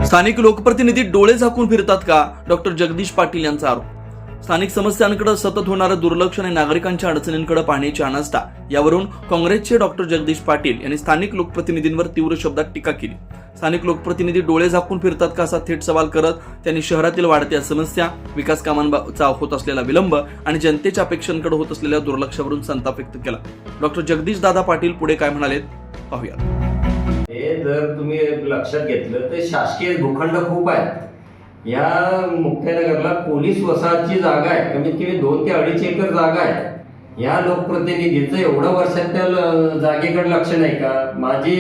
स्थानिक लोकप्रतिनिधी डोळे झाकून फिरतात का? डॉक्टर जगदीश पाटील यांचा आरोप. स्थानिक समस्यांकडे सतत होणारं दुर्लक्ष आणि नागरिकांच्या अडचणींकडे पाहण्याची अनास्था यावरून काँग्रेसचे डॉक्टर जगदीश पाटील यांनी स्थानिक लोकप्रतिनिधींवर तीव्र शब्दात टीका केली. स्थानिक लोकप्रतिनिधी डोळे झाकून फिरतात का असा थेट सवाल करत त्यांनी शहरातील वाढत्या समस्या, विकास कामांचा होत असलेला विलंब आणि जनतेच्या अपेक्षांकडे होत असलेल्या दुर्लक्षावरून संताप व्यक्त केला. डॉक्टर जगदीश दादा पाटील पुढे काय म्हणालेत पाहूया. हे जर तुम्ही लक्षात घेतलं तर शासकीय भूखंड खूप आहेत. या मुक्ताईनगरला पोलीस वसाहतची जागा आहे, कमीत कमी 2 ते 2.5 एकर जागा आहे. या लोकप्रतिनिधीचं एवढं वर्षात त्या जागेकडे लक्ष नाही का? माझे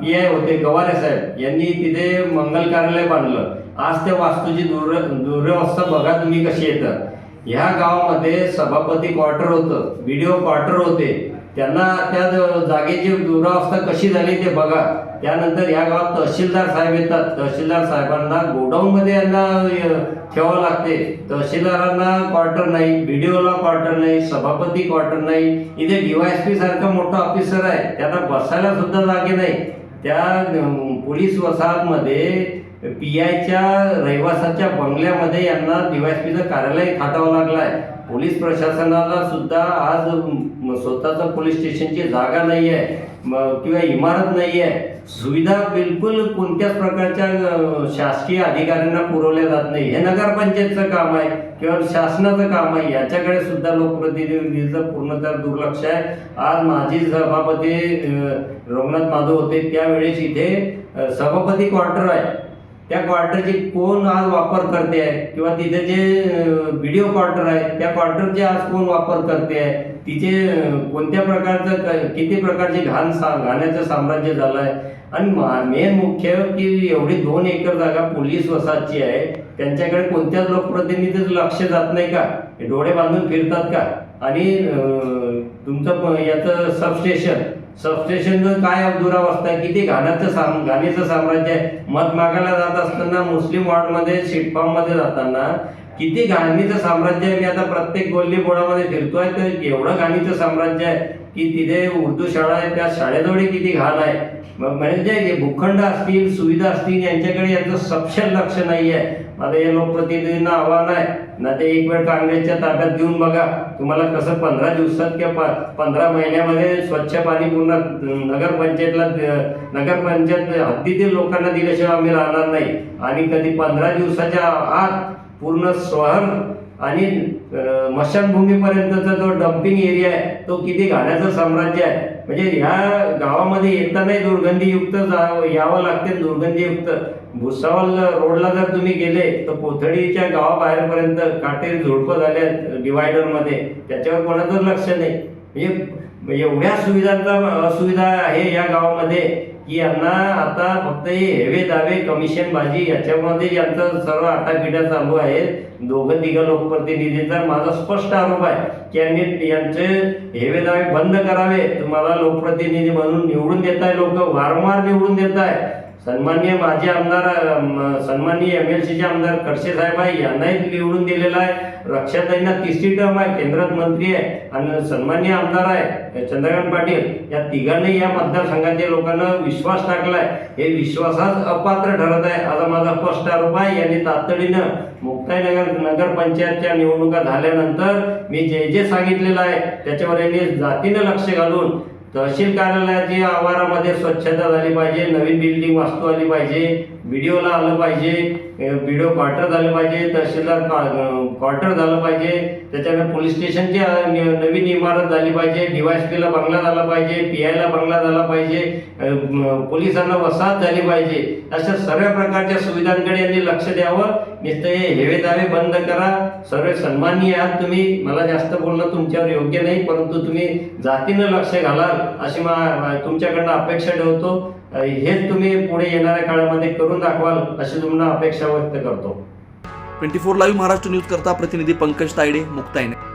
PI होते गवारे साहेब यांनी तिथे मंगल कार्यालय बांधलं. आज त्या वास्तूची दुर्व्यवस्था बघा तुम्ही कशी येतं. ह्या गावामध्ये सभापती क्वार्टर होतं, BDO क्वार्टर होते. त्यांना त्या जागेची दुरावस्था कशी झाली ते बघा. त्यानंतर या गावात तहसीलदार साहेब येतात. तहसीलदार साहेबांना गोडाऊनमध्ये यांना ठेवावं लागते. तहसीलदारांना क्वार्टर नाही, BDOला क्वार्टर नाही, सभापती क्वार्टर नाही. इथे DYSP सारखं मोठं ऑफिसर आहे, त्यांना बसायला सुद्धा जागे नाही. त्या पोलीस वसाहतमध्ये PIच्या रहिवासाच्या बंगल्यामध्ये यांना DYSPचं कार्यालय थाटावं लागलं आहे. पोलीस प्रशासनाला सुद्धा आज स्वतःचं पोलीस स्टेशनची जागा नाही आहे किंवा इमारत नाही आहे. सुविधा बिलकुल कोणत्याच प्रकारच्या शासकीय अधिकाऱ्यांना पुरवल्या जात नाही. हे नगरपंचायतचं काम आहे किंवा शासनाचं काम आहे. याच्याकडे सुद्धा लोकप्रतिनिधीचं पूर्णतः दुर्लक्ष आहे. आज माजी सभापती रघुनाथ माधव होते त्यावेळेस इथे सभापती क्वार्टर आहे. त्या क्वार्टरची कोण आज वापर करते आहे किंवा तिथे जे BDO क्वार्टर आहे त्या क्वार्टरचे आज कोण वापर करते आहे. तिचे कोणत्या प्रकारचं किती प्रकारची घाण्याचं साम्राज्य झालं आहे. आणि मेन मुख्य की एवढी 2 एकर जागा पोलीस वसाहतची आहे, त्यांच्याकडे कोणत्याच लोकप्रतिनिधीचं लक्ष जात नाही का? हे डोळे बांधून फिरतात का? आणि तुमचं याचं सबस्टेशनचं काय दुरावस्था आहे, किती घाण्याचं साम्राज्य आहे. मत मागायला जात असताना मुस्लिम वॉर्डमध्ये शीटफॉर्ममध्ये जाताना किती घाणीचं साम्राज्य आहे. मी आता प्रत्येक गल्ली बोळामध्ये फिरतोय तर एवढं घाणीचं साम्राज्य आहे की तिथे उर्दू शाळा आहे, त्या शाळेजवळ किती घाण आहे. म्हणजे भूखंड असतील, सुविधा असतील, यांच्याकडे याचं सपशेल लक्ष नाही आहे. माझं या लोकप्रतिनिधींना आव्हान आहे ना, ते एक वेळ काँग्रेसच्या ताब्यात देऊन बघा. तुम्हाला कसं 15 दिवसात किंवा 15 महिन्यामध्ये स्वच्छ पाणी पूर्ण नगरपंचायत हद्दीतील लोकांना दिल्याशिवाय आम्ही राहणार नाही. आणि कधी 15 दिवसाच्या आत पूर्ण शहर आणि स्मशानभूमीपर्यंतचा जो डम्पिंग एरिया आहे तो किती घाण्याचं साम्राज्य आहे. म्हणजे ह्या गावामध्ये येतानाही दुर्गंधीयुक्त यावं लागते. दुर्गंधीयुक्त भुसावळ रोडला जर तुम्ही गेले तर कोथळीच्या गावाबाहेरपर्यंत काटेरी झुडपं झाल्या डिवायडरमध्ये, त्याच्यावर कोणाचं लक्ष नाही. म्हणजे एवढ्या सुविधांचा असुविधा आहे या गावामध्ये की यांना आता फक्त हे हेवे दावे कमिशनबाजी याच्यामध्ये यांचं सर्व आटापिटा चालू आहे. 2-3 लोकप्रतिनिधींचा माझा स्पष्ट आरोप आहे की यांनी यांचे हेवे दावे बंद करावे. तुम्हाला लोकप्रतिनिधी म्हणून निवडून देताय, लोक वारंवार निवडून देताय. सन्माननीय माजी आमदार, सन्माननीय MLCचे आमदार खडसे साहेब आहे, यांनाही निवडून दिलेला आहे. रक्षाताईंना 3री टर्म आहे, केंद्रात मंत्री आहे. आणि सन्माननीय आमदार आहे चंद्रकांत पाटील, या तिघांनी या मतदारसंघाच्या लोकांना विश्वास टाकलाय. हे विश्वासात अपात्र ठरत आहे. आता माझा स्पष्ट आरोप आहे यांनी तातडीनं मुक्ताईनगर नगरपंचायतच्या निवडणुका झाल्यानंतर मी जे सांगितलेलं आहे त्याच्यावर यांनी जातीनं लक्ष घालून तहसील कार्यालयाची आवारामध्ये स्वच्छता झाली पाहिजे, नवीन बिल्डिंग वास्तू आली पाहिजे, BDOला आलं पाहिजे, BDO क्वार्टर झालं पाहिजे, तहसीलदार क्वार्टर झालं पाहिजे, त्याच्यानंतर पोलीस स्टेशनची नवीन इमारत झाली पाहिजे, DYSPला बंगला झाला पाहिजे, PIला बंगला झाला पाहिजे, पोलिसांना वसाहत झाली पाहिजे. अशा सर्व प्रकारच्या सुविधांकडे यांनी लक्ष द्यावं. नुसतं हे हेवे दावे बंद करा. सर्व सन्माननीय आहात तुम्ही, मला जास्त बोलणं तुमच्यावर योग्य नाही, परंतु तुम्ही जातीनं लक्ष घालाल अशी तुमच्याकडनं अपेक्षा ठेवतो. हेच तुम्ही पुढे येणाऱ्या काळामध्ये करून दाखवाल अशी तुम्हाला अपेक्षा व्यक्त करतो. 24 लाईव्ह महाराष्ट्र न्यूज करता प्रतिनिधी पंकज तायडे, मुक्ताईनगर.